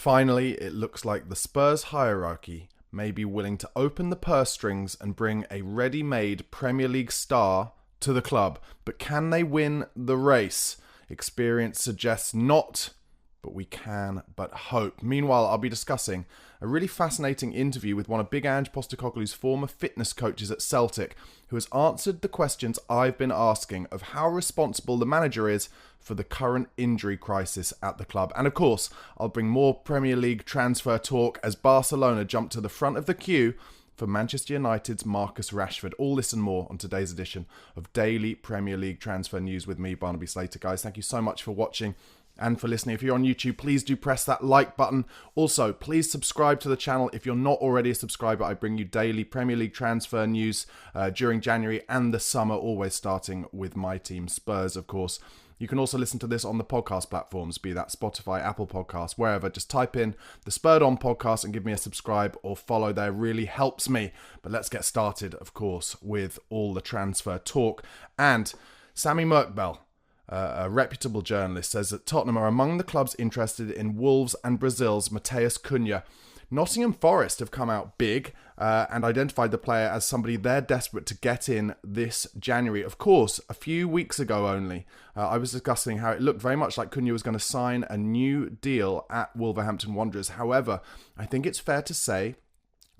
Finally, it looks like the Spurs hierarchy may be willing to open the purse strings and bring a ready-made Premier League star to the club. But can they win the race? Experience suggests not, but we can but hope. Meanwhile, I'll be discussing a really fascinating interview with one of Big Ange Postecoglu's former fitness coaches at Celtic, who has answered the questions I've been asking of how responsible the manager is for the current injury crisis at the club. And of course, I'll bring more Premier League transfer talk as Barcelona jump to the front of the queue for Manchester United's Marcus Rashford. All this and more on today's edition of Daily Premier League Transfer News with me, Barnaby Slater. Guys, thank you so much for watching and for listening. If you're on YouTube, please do press that like button. Also, please subscribe to the channel. If you're not already a subscriber, I bring you daily Premier League transfer news during January and the summer, always starting with my team, Spurs, of course. You can also listen to this on the podcast platforms, be that Spotify, Apple Podcasts, wherever. Just type in the Spurred On podcast and give me a subscribe or follow there. Really helps me. But let's get started, of course, with all the transfer talk. And Sammy Merkbell, a reputable journalist, says that Tottenham are among the clubs interested in Wolves and Brazil's Matheus Cunha. Nottingham Forest have come out big and identified the player as somebody they're desperate to get in this January. Of course, a few weeks ago only, I was discussing how it looked very much like Cunha was going to sign a new deal at Wolverhampton Wanderers. However, I think it's fair to say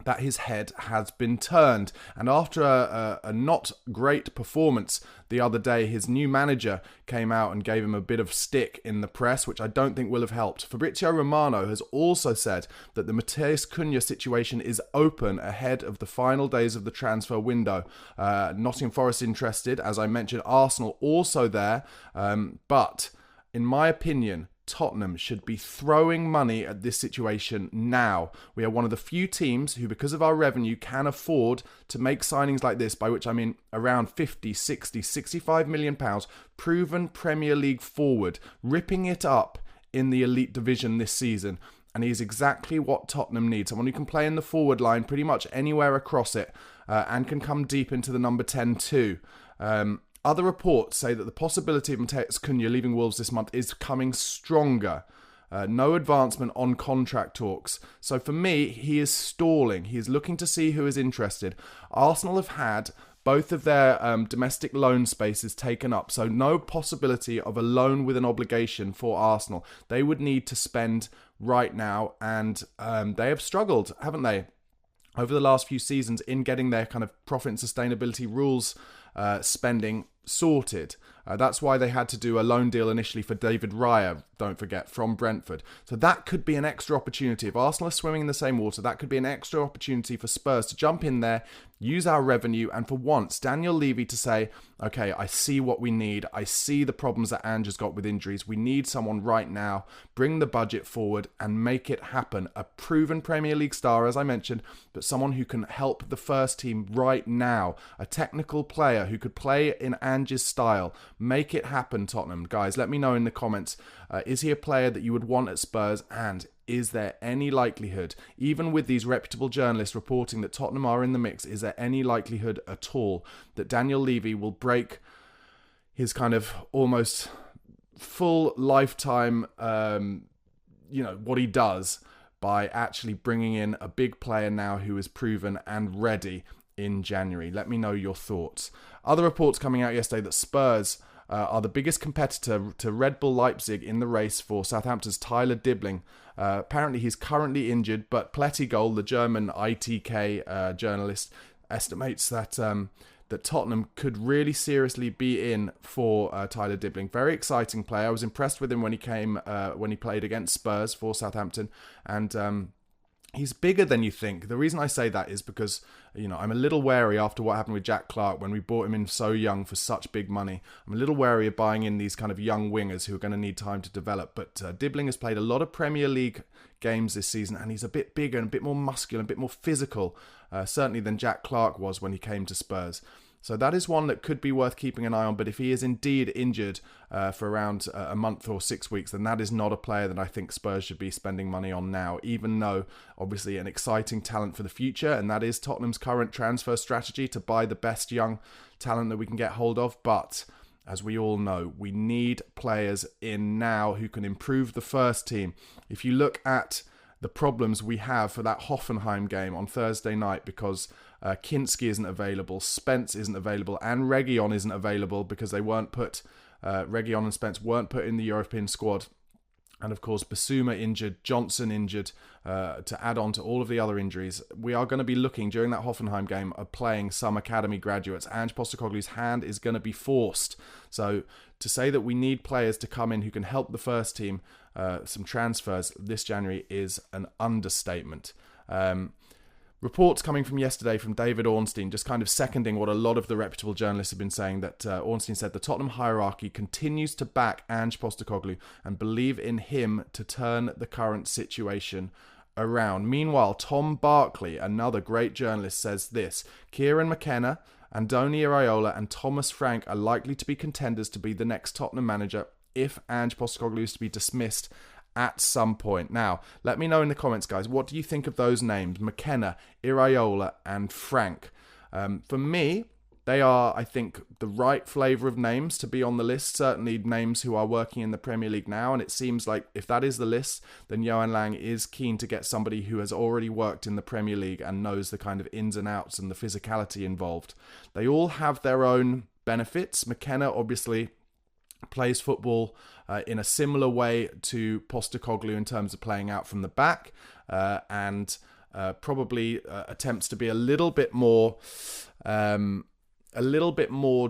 that his head has been turned. And after a not great performance the other day, his new manager came out and gave him a bit of stick in the press, which I don't think will have helped. Fabrizio Romano has also said that the Matheus Cunha situation is open ahead of the final days of the transfer window. Nottingham Forest interested, as I mentioned, Arsenal also there, but in my opinion, Tottenham should be throwing money at this situation now. We are one of the few teams who, because of our revenue, can afford to make signings like this, by which I mean around 50, 60, 65 million pounds, proven Premier League forward, ripping it up in the elite division this season. And he is exactly what Tottenham needs. Someone who can play in the forward line pretty much anywhere across it and can come deep into the number 10 too. Other reports say that the possibility of Matheus Cunha leaving Wolves this month is coming stronger. No advancement on contract talks. So for me, he is stalling. He is looking to see who is interested. Arsenal have had both of their domestic loan spaces taken up, so no possibility of a loan with an obligation for Arsenal. They would need to spend right now, and they have struggled, haven't they, over the last few seasons in getting their kind of profit and sustainability rules spending sorted. That's why they had to do a loan deal initially for David Raya, don't forget, from Brentford. So that could be an extra opportunity. If Arsenal are swimming in the same water, that could be an extra opportunity for Spurs to jump in there, use our revenue, and for once, Daniel Levy to say, okay, I see what we need. I see the problems that Ange has got with injuries. We need someone right now. Bring the budget forward and make it happen. A proven Premier League star, as I mentioned, but someone who can help the first team right now. A technical player who could play in Ange's style. Make it happen, Tottenham. Guys, let me know in the comments. Is he a player that you would want at Spurs? And is there any likelihood, even with these reputable journalists reporting that Tottenham are in the mix, is there any likelihood at all that Daniel Levy will break his kind of almost full lifetime, what he does by actually bringing in a big player now who is proven and ready in January? Let me know your thoughts. Other reports coming out yesterday that Spurs are the biggest competitor to Red Bull Leipzig in the race for Southampton's Tyler Dibling. Apparently he's currently injured, but Plettigol, the German ITK journalist, estimates that that Tottenham could really seriously be in for Tyler Dibling. Very exciting player. I was impressed with him when he played against Spurs for Southampton, and he's bigger than you think. The reason I say that is because, I'm a little wary after what happened with Jack Clarke when we bought him in so young for such big money. I'm a little wary of buying in these kind of young wingers who are going to need time to develop. But Dibling has played a lot of Premier League games this season, and he's a bit bigger and a bit more muscular, and a bit more physical, certainly than Jack Clarke was when he came to Spurs. So that is one that could be worth keeping an eye on. But if he is indeed injured for around a month or 6 weeks, then that is not a player that I think Spurs should be spending money on now, even though obviously an exciting talent for the future. And that is Tottenham's current transfer strategy, to buy the best young talent that we can get hold of. But as we all know, we need players in now who can improve the first team. If you look at the problems we have for that Hoffenheim game on Thursday night, because Kinski isn't available, Spence isn't available, and Reguilon isn't available because they weren't put. Reguilon and Spence weren't put in the European squad. And of course, Basuma injured, Johnson injured, to add on to all of the other injuries. We are going to be looking during that Hoffenheim game of playing some academy graduates. Ange Postecoglou's hand is going to be forced. So to say that we need players to come in who can help the first team, some transfers this January, is an understatement. Reports coming from yesterday from David Ornstein, just kind of seconding what a lot of the reputable journalists have been saying, that Ornstein said the Tottenham hierarchy continues to back Ange Postecoglou and believe in him to turn the current situation around. Meanwhile, Tom Barkley, another great journalist, says this: Kieran McKenna, Andoni Iraola and Thomas Frank are likely to be contenders to be the next Tottenham manager if Ange Postecoglou is to be dismissed at some point. Now, let me know in the comments, guys, what do you think of those names? McKenna, Iraola, and Frank. For me, they are, I think, the right flavour of names to be on the list. Certainly names who are working in the Premier League now, and it seems like if that is the list, then Johan Lang is keen to get somebody who has already worked in the Premier League and knows the kind of ins and outs and the physicality involved. They all have their own benefits. McKenna, obviously, plays football in a similar way to Postecoglou in terms of playing out from the back, and probably attempts to be a little bit more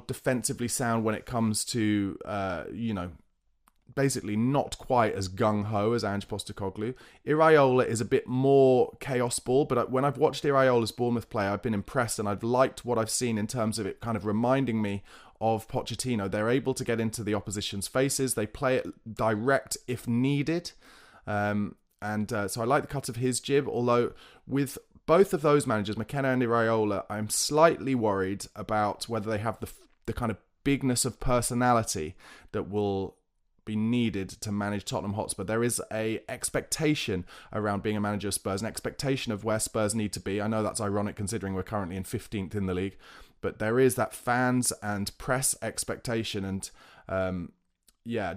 defensively sound when it comes to basically not quite as gung-ho as Ange Postecoglou. Iraola is a bit more chaos ball, but when I've watched Iraola's Bournemouth play, I've been impressed and I've liked what I've seen in terms of it kind of reminding me of Pochettino. They're able to get into the opposition's faces. They play it direct if needed. So I like the cut of his jib, although with both of those managers, McKenna and Iraola, I'm slightly worried about whether they have the kind of bigness of personality that will be needed to manage Tottenham Hotspur. There is a expectation around being a manager of Spurs, an expectation of where Spurs need to be. I know that's ironic considering we're currently in 15th in the league, but there is that fans and press expectation and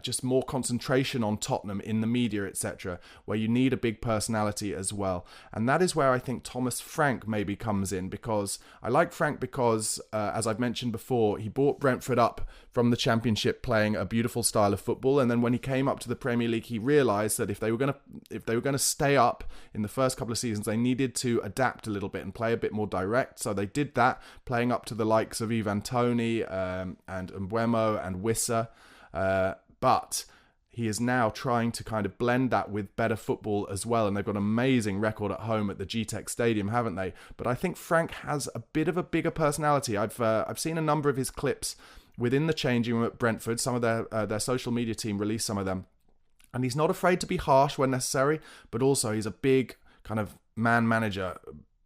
just more concentration on Tottenham in the media, etc., where you need a big personality as well. And that is where I think Thomas Frank maybe comes in, because I like Frank because, as I've mentioned before, he brought Brentford up from the Championship playing a beautiful style of football, and then when he came up to the Premier League, he realised that if they were going to stay up in the first couple of seasons, they needed to adapt a little bit and play a bit more direct. So they did that, playing up to the likes of Ivan Toney and Mbeumo and Wissa. But he is now trying to kind of blend that with better football as well. And they've got an amazing record at home at the GTEC Stadium, haven't they? But I think Frank has a bit of a bigger personality. I've seen a number of his clips within the changing room at Brentford. Some of their social media team released some of them. And he's not afraid to be harsh when necessary, but also he's a big kind of man-manager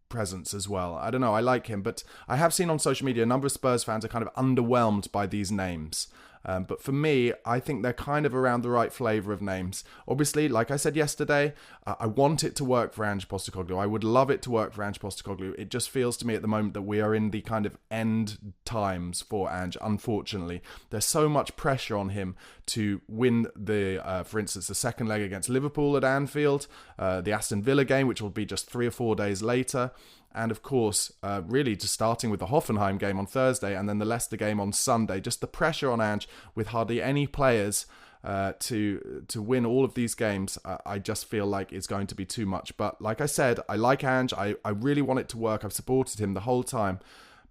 presence as well. I don't know, I like him, but I have seen on social media a number of Spurs fans are kind of underwhelmed by these names. But for me, I think they're kind of around the right flavour of names. Obviously, like I said yesterday, I want it to work for Ange Postecoglou. I would love it to work for Ange Postecoglou. It just feels to me at the moment that we are in the kind of end times for Ange, unfortunately. There's so much pressure on him to win for instance, the second leg against Liverpool at Anfield, the Aston Villa game, which will be just 3 or 4 days later. And of course, really just starting with the Hoffenheim game on Thursday and then the Leicester game on Sunday. Just the pressure on Ange with hardly any players to win all of these games, I just feel like it's going to be too much. But like I said, I like Ange. I really want it to work. I've supported him the whole time.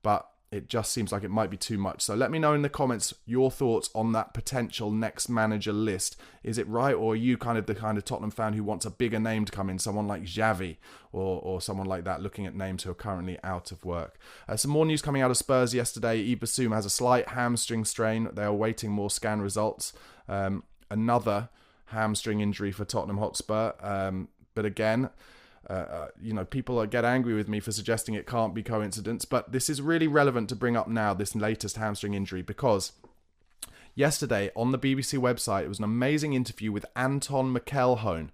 But it just seems like it might be too much. So let me know in the comments your thoughts on that potential next manager list. Is it right, or are you kind of the kind of Tottenham fan who wants a bigger name to come in, someone like Xavi or someone like that, looking at names who are currently out of work? Some more news coming out of Spurs yesterday. Basuma has a slight hamstring strain. They are awaiting more scan results. Another hamstring injury for Tottenham Hotspur. But again, people get angry with me for suggesting it can't be coincidence, but this is really relevant to bring up now, this latest hamstring injury, because yesterday on the BBC website, it was an amazing interview with Anton McElhone,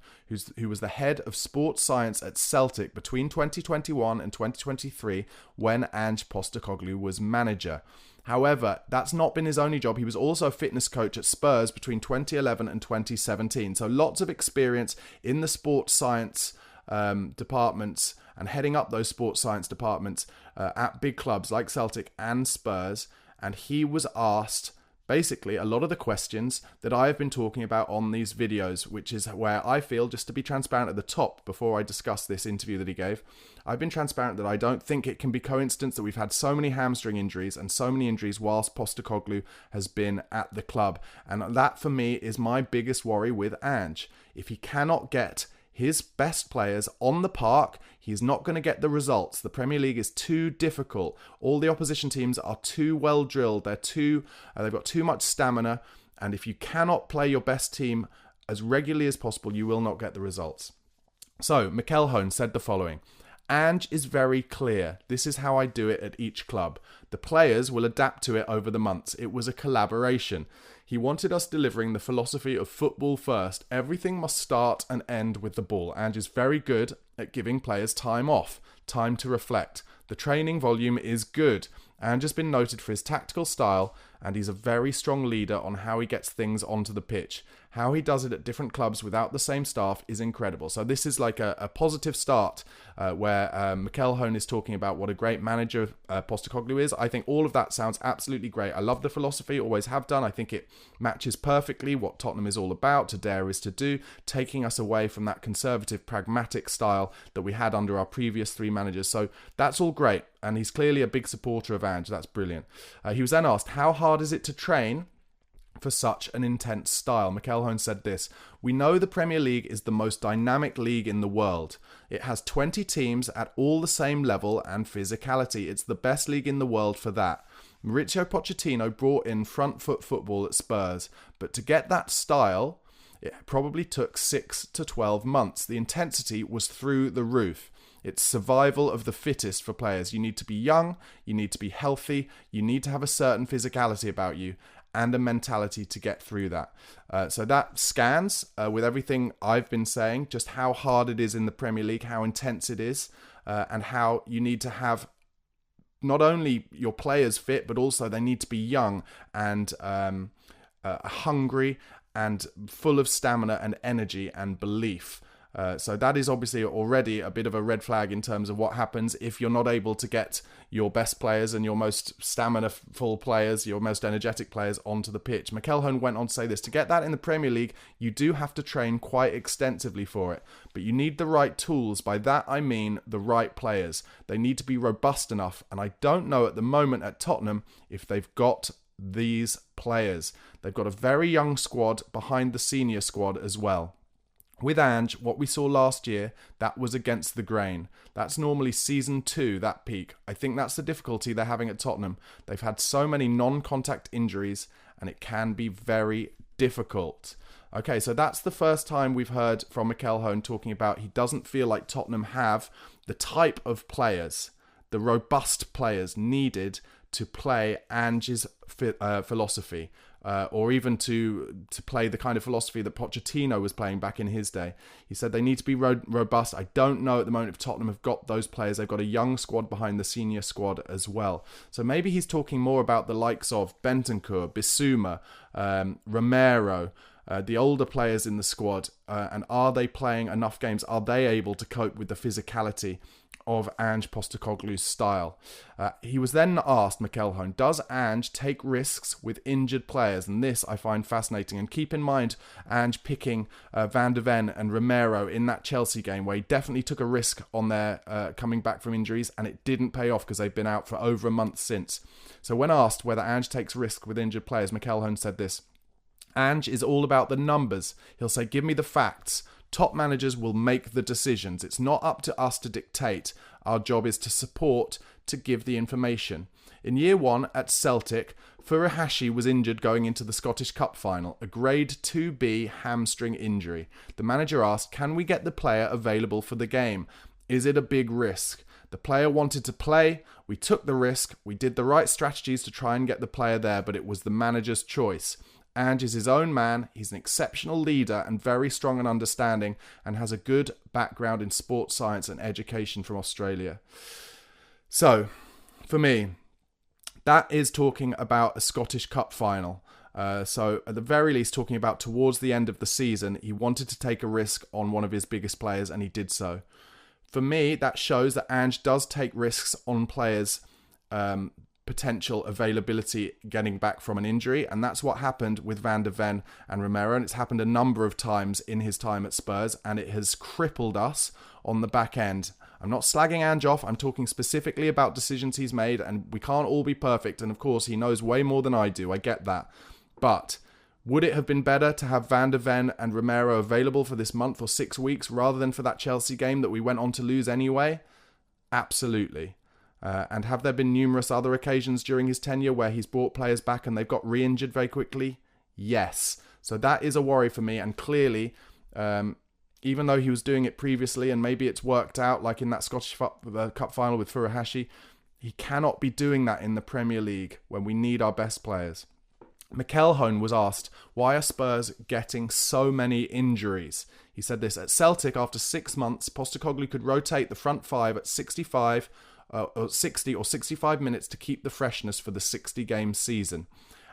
who was the head of sports science at Celtic between 2021 and 2023 when Ange Postecoglou was manager. However, that's not been his only job. He was also a fitness coach at Spurs between 2011 and 2017. So lots of experience in the sports science departments and heading up those sports science departments at big clubs like Celtic and Spurs. And he was asked basically a lot of the questions that I have been talking about on these videos, which is where I feel, just to be transparent at the top before I discuss this interview that he gave, I've been transparent that I don't think it can be coincidence that we've had so many hamstring injuries and so many injuries whilst Postecoglou has been at the club. And that for me is my biggest worry with Ange. If he cannot get his best players on the park, he's not going to get the results. The Premier League is too difficult. All the opposition teams are too well drilled. They've got too much stamina. And if you cannot play your best team as regularly as possible, you will not get the results. So, McElhone said the following: Ange is very clear. This is how I do it at each club. The players will adapt to it over the months. It was a collaboration. He wanted us delivering the philosophy of football first. Everything must start and end with the ball. Ange is very good at giving players time off, time to reflect. The training volume is good. Ange has been noted for his tactical style, and he's a very strong leader on how he gets things onto the pitch. How he does it at different clubs without the same staff is incredible. So this is like a positive start where McElhone is talking about what a great manager Postecoglou is. I think all of that sounds absolutely great. I love the philosophy, always have done. I think it matches perfectly what Tottenham is all about, to dare is to do, taking us away from that conservative, pragmatic style that we had under our previous three managers. So that's all great. And he's clearly a big supporter of Ange. That's brilliant. He was then asked, how hard is it to train for such an intense style? McElhone said this: we know the Premier League is the most dynamic league in the world. It has 20 teams at all the same level and physicality. It's the best league in the world for that. Mauricio Pochettino brought in front foot football at Spurs, but to get that style, it probably took 6 to 12 months. The intensity was through the roof. It's survival of the fittest for players. You need to be young, you need to be healthy, you need to have a certain physicality about you and a mentality to get through that. So that scans with everything I've been saying, just how hard it is in the Premier League, how intense it is, and how you need to have not only your players fit, but also they need to be young and hungry and full of stamina and energy and belief. So that is obviously already a bit of a red flag in terms of what happens if you're not able to get your best players and your most stamina-full players, your most energetic players onto the pitch. McElhone went on to say this: to get that in the Premier League, you do have to train quite extensively for it, but you need the right tools. By that I mean the right players. They need to be robust enough, and I don't know at the moment at Tottenham if they've got these players. They've got a very young squad behind the senior squad as well. With Ange, what we saw last year, that was against the grain. That's normally season 2, that peak. I think that's the difficulty they're having at Tottenham. They've had so many non-contact injuries, and it can be very difficult. Okay, so that's the first time we've heard from McElhone talking about he doesn't feel like Tottenham have the type of players, the robust players needed to play Ange's philosophy. Or even to play the kind of philosophy that Pochettino was playing back in his day. He said they need to be robust. I don't know at the moment if Tottenham have got those players. They've got a young squad behind the senior squad as well. So maybe he's talking more about the likes of Bentancur, Bissouma, Romero, the older players in the squad. And are they playing enough games? Are they able to cope with the physicality of Ange Postecoglou's style? He was then asked, McElhone, does Ange take risks with injured players? And this I find fascinating. And keep in mind, Ange picking Van de Ven and Romero in that Chelsea game, where he definitely took a risk on their coming back from injuries, and it didn't pay off because they've been out for over a month since. So when asked whether Ange takes risk with injured players, McElhone said this: Ange is all about the numbers. He'll say, give me the facts. Top managers will make the decisions. It's not up to us to dictate. Our job is to support, to give the information. In year 1 at Celtic, Furuhashi was injured going into the Scottish Cup final, a grade 2B hamstring injury. The manager asked, can we get the player available for the game? Is it a big risk? The player wanted to play. We took the risk. We did the right strategies to try and get the player there, but it was the manager's choice. Ange is his own man. He's an exceptional leader and very strong and understanding, and has a good background in sports science and education from Australia. So, for me, that is talking about a Scottish Cup final. So at the very least, talking about towards the end of the season, he wanted to take a risk on one of his biggest players, and he did so. For me, that shows that Ange does take risks on players' potential availability getting back from an injury, and that's what happened with Van de Ven and Romero, and it's happened a number of times in his time at Spurs, and it has crippled us on the back end. I'm not slagging Ange off, I'm talking specifically about decisions he's made, and we can't all be perfect, and of course he knows way more than I do, I get that. But would it have been better to have Van de Ven and Romero available for this month or 6 weeks rather than for that Chelsea game that we went on to lose anyway? Absolutely. And have there been numerous other occasions during his tenure where he's brought players back and they've got re-injured very quickly? Yes. So that is a worry for me, and clearly, even though he was doing it previously and maybe it's worked out like in that Scottish Cup final with Furuhashi, he cannot be doing that in the Premier League when we need our best players. McElhone was asked, why are Spurs getting so many injuries? He said this, at Celtic, after 6 months, Postecoglou could rotate the front five at 60 or 65 minutes to keep the freshness for the 60-game season.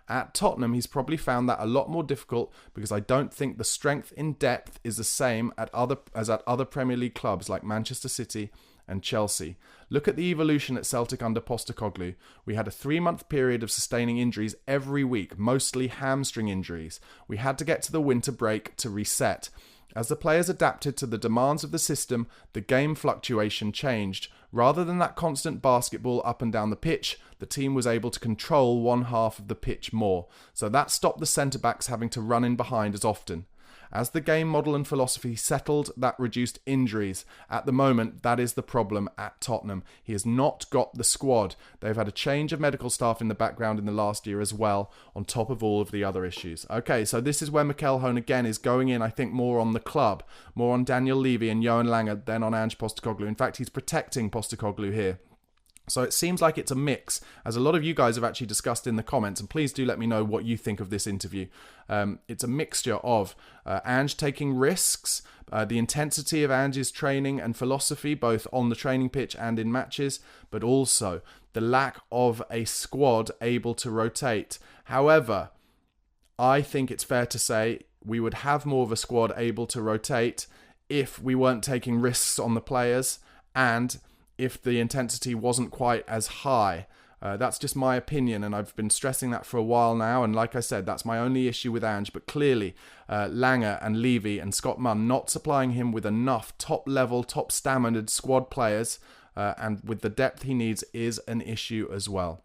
At Tottenham, he's probably found that a lot more difficult because I don't think the strength in depth is the same as at other Premier League clubs like Manchester City and Chelsea. Look at the evolution at Celtic under Postecoglou. We had a 3-month period of sustaining injuries every week, mostly hamstring injuries. We had to get to the winter break to reset. As the players adapted to the demands of the system, the game fluctuation changed. Rather than that constant basketball up and down the pitch, the team was able to control one half of the pitch more. So that stopped the centre-backs having to run in behind as often. As the game model and philosophy settled, that reduced injuries. At the moment, that is the problem at Tottenham. He has not got the squad. They've had a change of medical staff in the background in the last year as well, on top of all of the other issues. Okay, so this is where McElhone again is going in, I think, more on the club, more on Daniel Levy and Johan Lange than on Ange Postecoglu. In fact, he's protecting Postecoglou here. So it seems like it's a mix, as a lot of you guys have actually discussed in the comments, and please do let me know what you think of this interview. It's a mixture of Ange taking risks, the intensity of Ange's training and philosophy, both on the training pitch and in matches, but also the lack of a squad able to rotate. However, I think it's fair to say we would have more of a squad able to rotate if we weren't taking risks on the players and if the intensity wasn't quite as high. That's just my opinion, and I've been stressing that for a while now, and like I said, that's my only issue with Ange, but clearly Lange and Levy and Scott Munn not supplying him with enough top-level, top-standard squad players, and with the depth he needs, is an issue as well.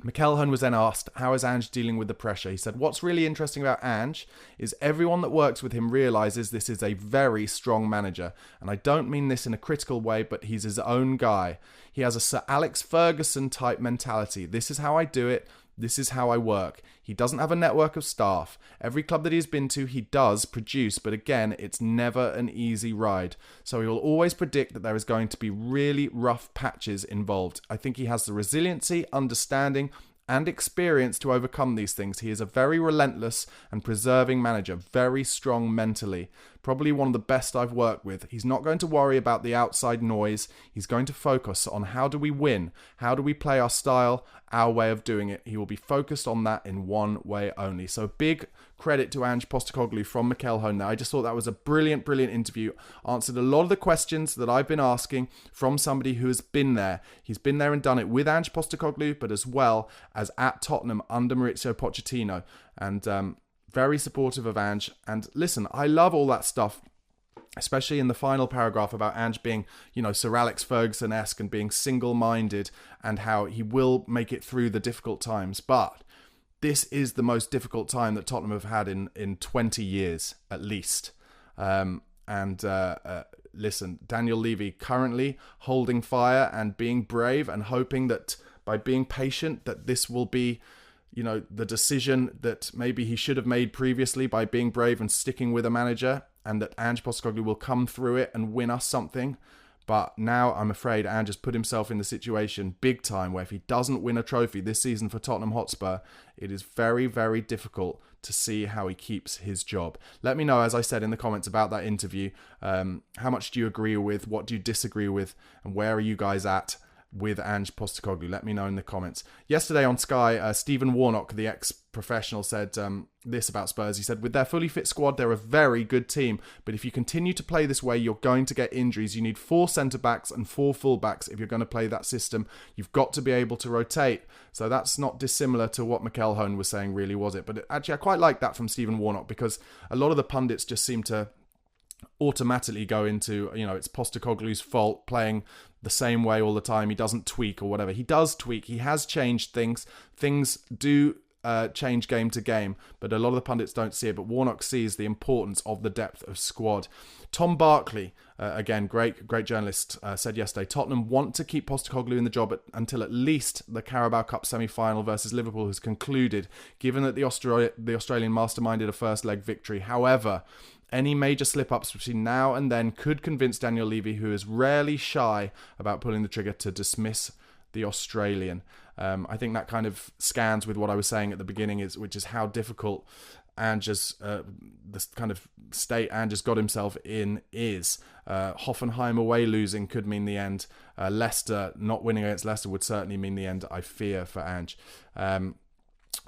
McElhone was then asked, how is Ange dealing with the pressure? He said, what's really interesting about Ange is everyone that works with him realises this is a very strong manager. And I don't mean this in a critical way, but he's his own guy. He has a Sir Alex Ferguson type mentality. This is how I do it. This is how I work. He doesn't have a network of staff. Every club that he's been to, he does produce, but again, it's never an easy ride. So he will always predict that there is going to be really rough patches involved. I think he has the resiliency, understanding, and experience to overcome these things. He is a very relentless and preserving manager, very strong mentally. Probably one of the best I've worked with. He's not going to worry about the outside noise. He's going to focus on how do we win? How do we play our style, our way of doing it? He will be focused on that in one way only. So big credit to Ange Postecoglou from McElhone there. I just thought that was a brilliant, brilliant interview. Answered a lot of the questions that I've been asking from somebody who has been there. He's been there and done it with Ange Postecoglou, but as well as at Tottenham under Maurizio Pochettino. And very supportive of Ange. And listen, I love all that stuff, especially in the final paragraph about Ange being, Sir Alex Ferguson-esque and being single-minded and how he will make it through the difficult times. But this is the most difficult time that Tottenham have had in 20 years, at least. Listen, Daniel Levy currently holding fire and being brave and hoping that by being patient that this will be the decision that maybe he should have made previously by being brave and sticking with a manager, and that Ange Postecoglou will come through it and win us something. But now I'm afraid Ange has put himself in the situation big time where if he doesn't win a trophy this season for Tottenham Hotspur, it is very, very difficult to see how he keeps his job. Let me know, as I said in the comments about that interview, how much do you agree with, what do you disagree with, and where are you guys at? with Ange Postecoglu? Let me know in the comments. Yesterday on Sky, Stephen Warnock, the ex-professional, said this about Spurs. He said, with their fully fit squad, they're a very good team. But if you continue to play this way, you're going to get injuries. You need 4 centre-backs and 4 full-backs if you're going to play that system. You've got to be able to rotate. So that's not dissimilar to what McElhone was saying, really, was it? But actually, I quite like that from Stephen Warnock, because a lot of the pundits just seem to automatically go into, it's Postecoglou's fault, playing the same way all the time. He doesn't tweak or whatever. He does tweak. He has changed things. Things do change game to game, but a lot of the pundits don't see it. But Warnock sees the importance of the depth of squad. Tom Barkley, again, great journalist, said yesterday, Tottenham want to keep Postecoglou in the job until at least the Carabao Cup semi-final versus Liverpool has concluded, given that the Australian masterminded a first leg victory. However, any major slip-ups between now and then could convince Daniel Levy, who is rarely shy about pulling the trigger, to dismiss the Australian. I think that kind of scans with what I was saying at the beginning, which is how difficult Ange's this kind of state Ange's got himself in is. Hoffenheim away losing could mean the end. Leicester not winning against Leicester would certainly mean the end, I fear, for Ange.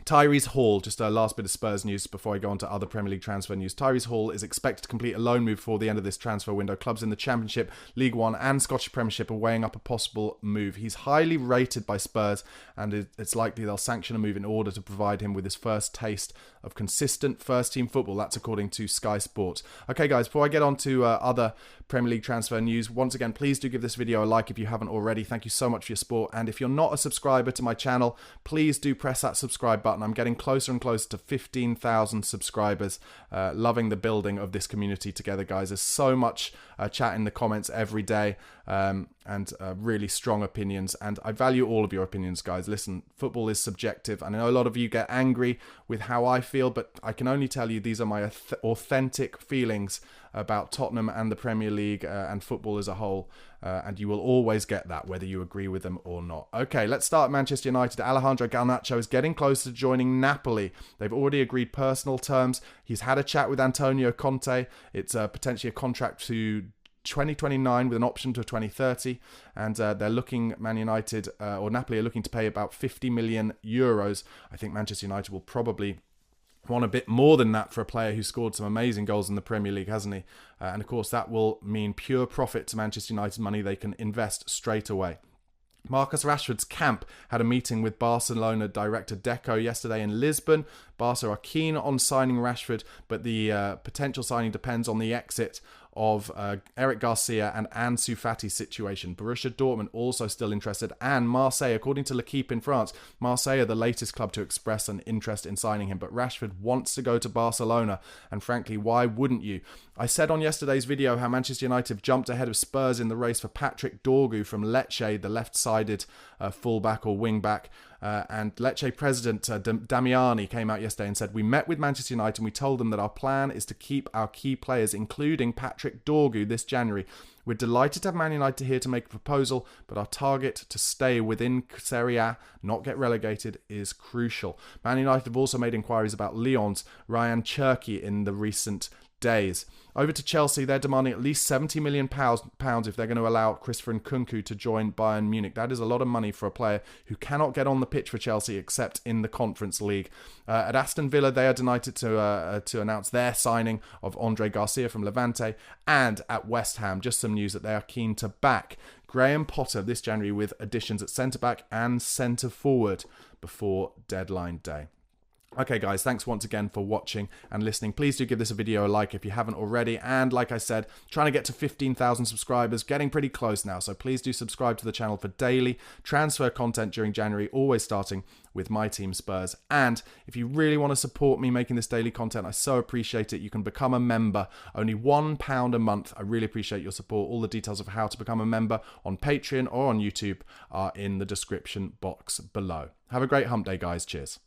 Tyrese Hall, just a last bit of Spurs news before I go on to other Premier League transfer news. Tyrese Hall is expected to complete a loan move before the end of this transfer window. Clubs in the Championship, League One and Scottish Premiership are weighing up a possible move. He's highly rated by Spurs, and it's likely they'll sanction a move in order to provide him with his first taste of consistent first-team football. That's according to Sky Sports. Okay, guys, before I get on to other Premier League transfer news, once again, please do give this video a like if you haven't already. Thank you so much for your support. And if you're not a subscriber to my channel, please do press that subscribe button. I'm getting closer and closer to 15,000 subscribers. Loving the building of this community together, guys. There's so much chat in the comments every day, and really strong opinions. And I value all of your opinions, guys. Listen, football is subjective. I know a lot of you get angry with how I feel, but I can only tell you these are my authentic feelings about Tottenham and the Premier League and football as a whole. And you will always get that, whether you agree with them or not. Okay, let's start at Manchester United. Alejandro Garnacho is getting closer to joining Napoli. They've already agreed personal terms. He's had a chat with Antonio Conte. It's potentially a contract to 2029 with an option to 2030, and they're looking, Man United or Napoli are looking to pay about 50 million euros. I think Manchester United will probably want a bit more than that for a player who scored some amazing goals in the Premier League, hasn't he? And of course that will mean pure profit to Manchester United, money they can invest straight away. Marcus Rashford's camp had a meeting with Barcelona director Deco yesterday in Lisbon. Barca are keen on signing Rashford, but the potential signing depends on the exit of Eric Garcia and Ansu Fati's situation. Borussia Dortmund also still interested, and Marseille, according to L'Equipe in France, Marseille are the latest club to express an interest in signing him, but Rashford wants to go to Barcelona, and frankly, why wouldn't you? I said on yesterday's video how Manchester United have jumped ahead of Spurs in the race for Patrick Dorgu from Lecce, the left-sided fullback or wing-back. And Lecce president Damiani came out yesterday and said, we met with Manchester United and we told them that our plan is to keep our key players, including Patrick Dorgu, this January. We're delighted to have Man United here to make a proposal, but our target to stay within Serie A, not get relegated, is crucial. Man United have also made inquiries about Lyon's Ryan Cherki in the recent days. Over to Chelsea, they're demanding at least £70 million if they're going to allow Christopher Nkunku to join Bayern Munich. That is a lot of money for a player who cannot get on the pitch for Chelsea except in the Conference League. At Aston Villa, they are delighted to announce their signing of Andre Garcia from Levante. And at West Ham, just some news that they are keen to back Graham Potter this January with additions at centre-back and centre-forward before deadline day. Okay guys, thanks once again for watching and listening. Please do give this a video a like if you haven't already. And like I said, trying to get to 15,000 subscribers, getting pretty close now. So please do subscribe to the channel for daily transfer content during January, always starting with my team Spurs. And if you really want to support me making this daily content, I so appreciate it. You can become a member, only £1 a month. I really appreciate your support. All the details of how to become a member on Patreon or on YouTube are in the description box below. Have a great hump day, guys. Cheers.